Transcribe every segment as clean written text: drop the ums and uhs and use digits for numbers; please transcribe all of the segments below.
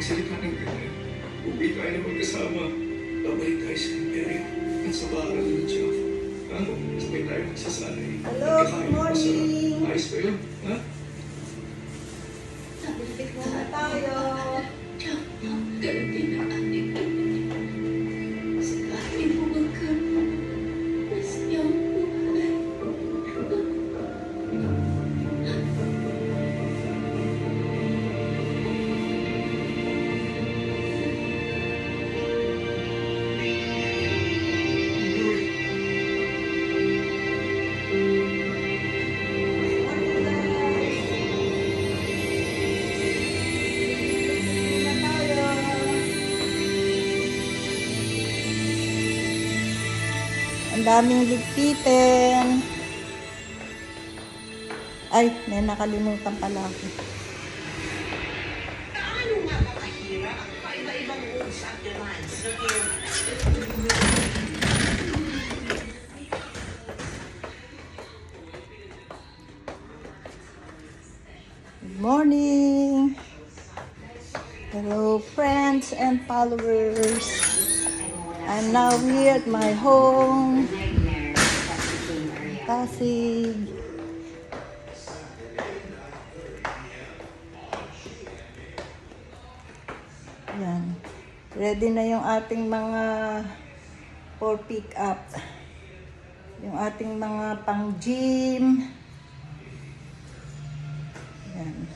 magsalita ng ganyan. Kung di tayo na magkasama, babalik tayo sa Imperial at sa paaralan ng Java. Ha? Sabay tayo magsasanay. Hello, good morning. Ayos ba yun? Ha? Muna tayo. Ang daming ligpitin. Ay, may nakalimutan pala ako. Paano nga makahira ang paiba-ibang moves at demands ng iyong... Good morning. Hello, friends and followers. I'm now here at my home, Pasig. Yan. Ready na yung ating mga for pick up. Yung ating mga pang gym. Yan.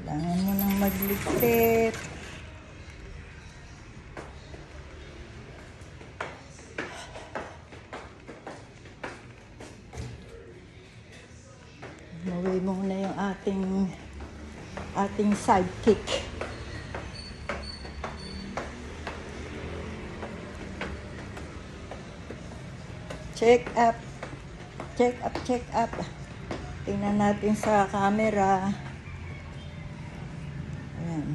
Kailangan mo nang magligpit. Maway mo na yung ating sidekick. Check up. Check up, check up. Tingnan natin sa camera. Ayan.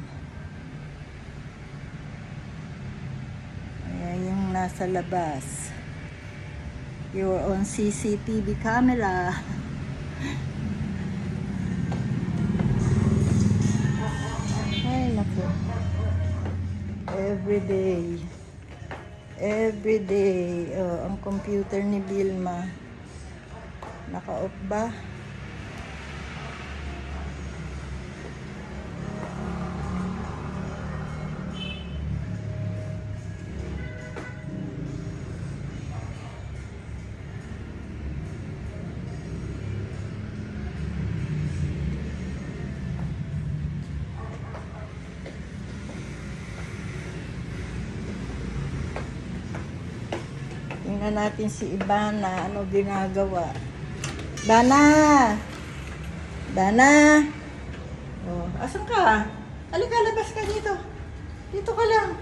Ayan yung nasa labas. You're on CCTV camera. Ay, naku. Everyday. Everyday. Oh, ang computer ni Vilma. Naka-off ba? Tingnan natin si Ivana, ano ginagawa. Dana! Dana! Oh, asan ka? Halika, labas ka dito. Dito ka lang.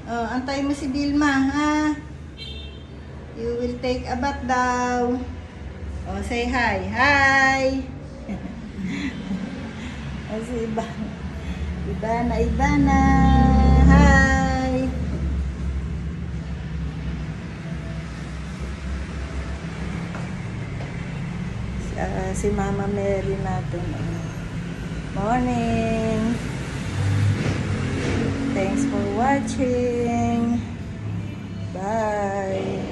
Oh, antay mo si Vilma, ha? You will take a bath daw. Oh, say hi. Hi! Oh, si Ivana. Ivana. Hi! Si Mama Mary natin. Morning! Thanks for watching. Bye!